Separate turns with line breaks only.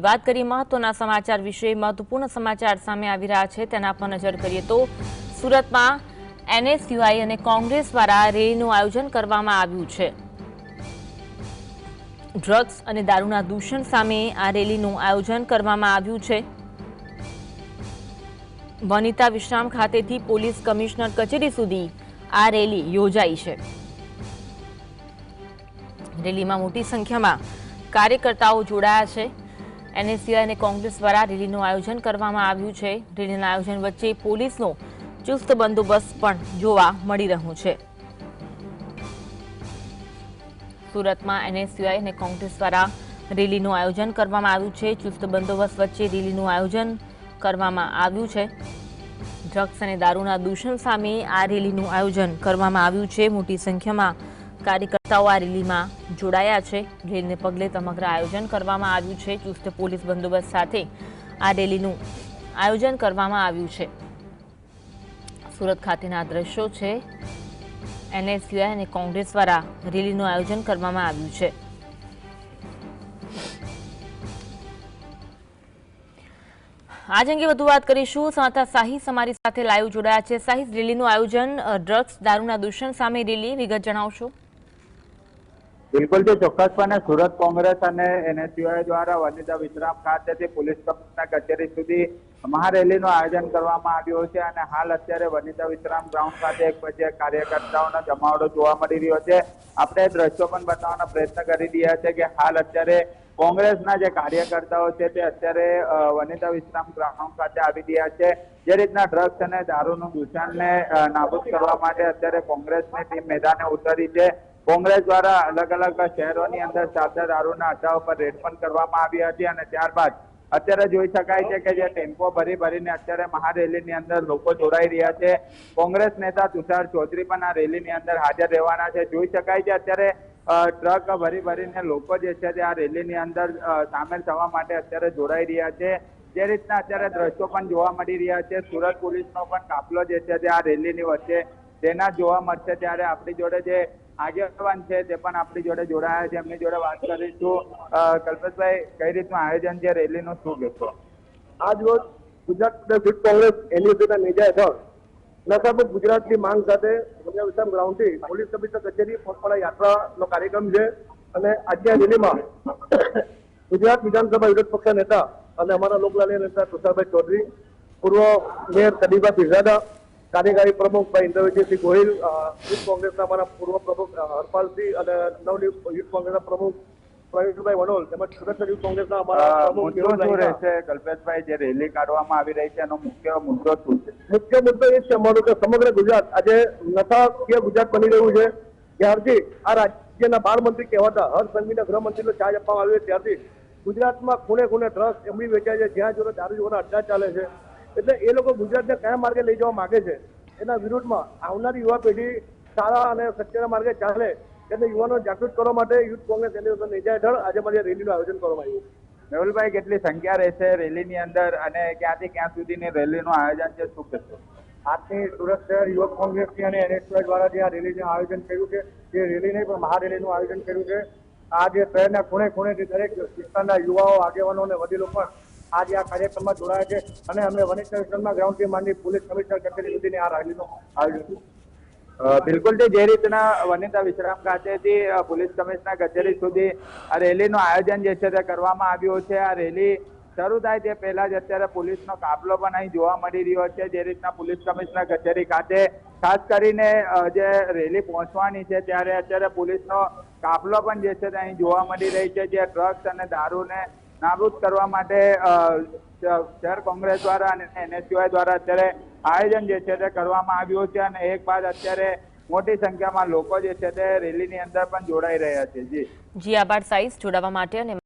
વાત કરીએ મહત્વના સમાચાર વિશે। મહત્વપૂર્ણ સમાચાર સામે આવી રહ્યા છે તેના પર નજર કરીએ તો સુરતમાં એનએસયુઆઈ અને કોંગ્રેસ દ્વારા રેલીનું આયોજન કરવામાં આવ્યું છે। ડ્રગ્સ અને દારૂના દૂષણ સામે આ રેલીનું આયોજન કરવામાં આવ્યું છે। વનિતા વિશ્રામ ખાતેથી પોલીસ કમિશનર કચેરી સુધી આ રેલી યોજાઈ છે। રેલીમાં મોટી સંખ્યામાં કાર્યકર્તાઓ જોડાયા છે। एनएसयूआई અને કોંગ્રેસ દ્વારા રેલીનું આયોજન કરવામાં આવ્યું છે। રેલીના આયોજન વચ્ચે પોલીસનો ચુસ્ત બંદોબસ્ત પણ જોવા મળી રહ્યો છે। સુરતમાં એનએસयूआई અને કોંગ્રેસ દ્વારા રેલીનું આયોજન કરવામાં આવ્યું છે। ચુસ્ત બંદોબસ્ત વચ્ચે રેલીનું આયોજન કરવામાં આવ્યું છે। ડ્રગ્સ અને દારૂના દૂષણ સામે આ રેલીનું આયોજન કરવામાં આવ્યું છે। મોટી સંખ્યામાં કાર્યકર્તાઓ આ રેલીમાં જોડાયા છે। રેલીને પગલે સમગ્ર આયોજન કરવામાં આવ્યું છે। ચુસ્ત પોલીસ બંદોબસ્ત સાથે આ રેલીનું આયોજન કરવામાં આવ્યું છે। સુરત ખાતેના દ્રશ્યો છે। એનએસયુઆઈ અને કોંગ્રેસ દ્વારા રેલીનું આયોજન કરવામાં આવ્યું છે। આજ અંગે વધુ વાત કરીશું। સંવાદદાતા સાહિસ અમારી સાથે લાઈવ જોડાયા છે। સાહિસ, રેલીનું આયોજન ડ્રગ્સ દારૂના દૂષણ સામે રેલી, વિગત જણાવશો?
બિલકુલ જે ચોક્કસપણે સુરત કોંગ્રેસ અને એનએસયુઆઈ દ્વારા વનિતા વિશ્રામ ખાતેથી પોલીસ કમિશનર કચેરી સુધી મહારેલીનું આયોજન કરવામાં આવ્યું છે અને હાલ અત્યારે વનિતા વિશ્રામ ગ્રાઉન્ડ ખાતે એક પછી એક કાર્યકર્તાઓનો જમાવડો જોવા મળી રહ્યો છે। આપણે દ્રશ્યો પણ બતાવવાનો પ્રયત્ન કરી રહ્યા છે કે હાલ અત્યારે કોંગ્રેસના જે કાર્યકર્તાઓ છે તે અત્યારે વનિતા વિશ્રામ ગ્રાઉન્ડ ખાતે આવી રહ્યા છે। જે રીતના ડ્રગ્સ અને દારૂનું દૂષણને નાબૂદ કરવા માટે અત્યારે કોંગ્રેસની ટીમ મેદાને ઉતરી છે। કોંગ્રેસ દ્વારા અલગ અલગ શહેરોની અંદર ચાલતા દારૂના અડ્ડાઓ પર રેડ પણ કરવામાં આવી હતી અને ત્યારબાદ અત્યારે જોઈ શકાય છે કે જે ટેમ્પો ભરીને અત્યારે મહારેલીની અંદર લોકો જોડાઈ રહ્યા છે। કોંગ્રેસ નેતા તુષાર ચૌધરી પણ આ રેલીની અંદર હાજર રહેવાના છે। જોઈ શકાય છે અત્યારે ટ્રક ભરીને લોકો જે છે તે આ રેલીની અંદર સામેલ થવા માટે અત્યારે જોડાઈ રહ્યા છે। જે રીતના અત્યારે દ્રશ્યો પણ જોવા મળી રહ્યા છે। સુરત પોલીસનો પણ કાફલો જે છે તે આ રેલીની વચ્ચે તેના જોવા મળશે। ત્યારે આપણી જોડે જે આગેવાન છે તે પણ આપણી જોડે જોડાયા છે, એમની જોડે વાત કરીશું। કલ્પેશભાઈ, કઈ રીતનું આયોજન છે રેલીનું, શું કહેશો?
આજ રોજ ગુજરાત યુથ કોંગ્રેસ એનયુસીના નેજા હેઠળ નશામુક્ત ગુજરાતની માંગ સાથે વનિતા વિશ્રામ ગ્રાઉન્ડથી પોલીસ કમિશનર કચેરી પગપાળા યાત્રાનો કાર્યક્રમ છે અને આજની આ રેલીમાં ગુજરાત વિધાનસભા વિરોધ પક્ષના નેતા અને અમારા લોકલાલી નેતા તુષારભાઈ ચૌધરી, પૂર્વ મેયર કદીબા પીરઝાદા, કાર્યકારી પ્રમુખ ભાઈ ઇન્દ્રજીતસિંહ ગોહિલ, યુથ કોંગ્રેસના અમારા પૂર્વ પ્રમુખ હરપાલસિંહ અને નવનિયુક્ત યુથ કોંગ્રેસના પ્રમુખ પ્રવીણભાઈ વનોલ તેમજ સુરત યુથ કોંગ્રેસના અમારા
મુદ્દો રહેશે કલ્પેશભાઈ, જે રેલી કાઢવામાં આવી રહી છે એનો મુખ્ય મુદ્દો શું છે?
મુખ્ય મુદ્દો એ છે અમારો કે સમગ્ર ગુજરાત આજે નશાકીય ગુજરાત બની રહ્યું છે। ત્યારથી આ રાજ્યના 12 મંત્રી કહેવાતા હર્ષ સંઘવીના ગૃહમંત્રીનો ચાર્જ આપવામાં આવ્યો ત્યારથી ગુજરાતમાં ખૂણે ખૂણે ડ્રગ્સ એમની વેચાય છે, જ્યાં જોડે દારૂ જોવાના અડ્ડા ચાલે છે। એટલે એ લોકો ગુજરાતને કયા માર્ગે લઈ જવા માંગે છે એના વિરુદ્ધમાં આવનારી યુવા પેઢી સારા અને સત્યના માર્ગે ચાલે એટલે યુવાનો જાગૃત કરવા માટે યુથ કોંગ્રેસ નેજા હેઠળ આજે મારી રેલીનું આયોજન કરવામાં આવ્યું।
મેહુલભાઈ, કેટલી સંખ્યા રહેશે રેલીની અંદર અને ક્યાંથી ક્યાં સુધીની રેલીનું આયોજન છે, શું કહેશો?
આજની સુરત શહેર યુવક કોંગ્રેસની અને એનએસયુઆઈ દ્વારા જે આ રેલીનું આયોજન કર્યું છે તે રેલી નહીં પણ મહારેલીનું આયોજન કર્યું છે। આ જે શહેરના ખૂણે ખૂણેથી દરેક વિસ્તારના યુવાઓ, આગેવાનો અને વડીલો પણ આજે આ કાર્યક્રમમાં જોડાયા છે અને અમે વનિતા વિશ્રામના ગ્રાઉન્ડથી માંડી પોલીસ કમિશનર કચેરી સુધીની આ રેલીનું આયોજન કર્યું।
બિલકુલ જે રીતના વનિતા વિશ્રામ ખાતેથી પોલીસ કમિશનર કચેરી સુધી આ રેલીનું આયોજન જે છે તે કરવામાં આવ્યું છે। આ રેલી શરૂ થાય તે પહેલા જ અત્યારે પોલીસનો કાફલો પણ અહીં જોવા મળી રહ્યો છે। જે રીતના પોલીસ કમિશનર કચેરી ખાતે ખાસ કરીને જે રેલી પહોંચવાની છે ત્યારે અત્યારે પોલીસનો કાફલો પણ જે છે તે અહીં જોવા મળી રહી છે। જે ડ્રગ્સ અને દારૂને નાબૂદ કરવા માટે શહેર કોંગ્રેસ દ્વારા અને એનએસયુઆઈ દ્વારા અત્યારે આયોજન જે છે તે કરવામાં આવ્યું છે અને એક બાદ અત્યારે મોટી સંખ્યામાં લોકો જે છે તે રેલીની અંદર પણ જોડાઈ રહ્યા છે। જી
આભાર સાહિસ જોડાવા માટે। અને